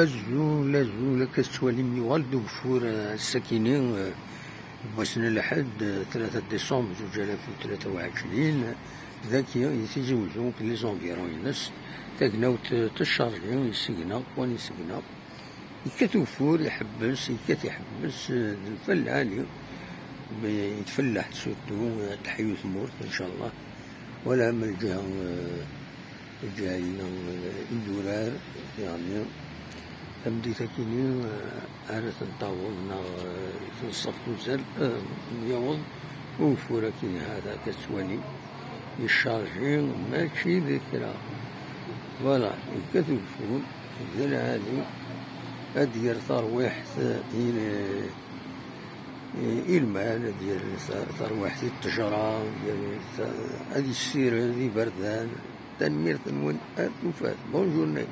الزول كتولي من يغلد وفور الساكنين بوسنا لحد 3 ديسمبر 2023 ذاك يتزوجوا في لي زونفيرون ينس تاكناو تشارجيو يسقنا واني يسقنا يكتوفور يحبس يحبس الفلان يتفلح سورتو تحيو ثمورت ان شاء الله ولا من الجهة الدولار يعني تمدي تاكيني عارف نطاولنا في الصف وزال يوض وفورا كيني هذا كتواني يشارجي ماشي ذكرى فوالا كتوفون ديال هادي أدير ترويح المال ديال ترويح التجارة ديال هادي السير هادي بردان تنمير تنون توفات بونجورني.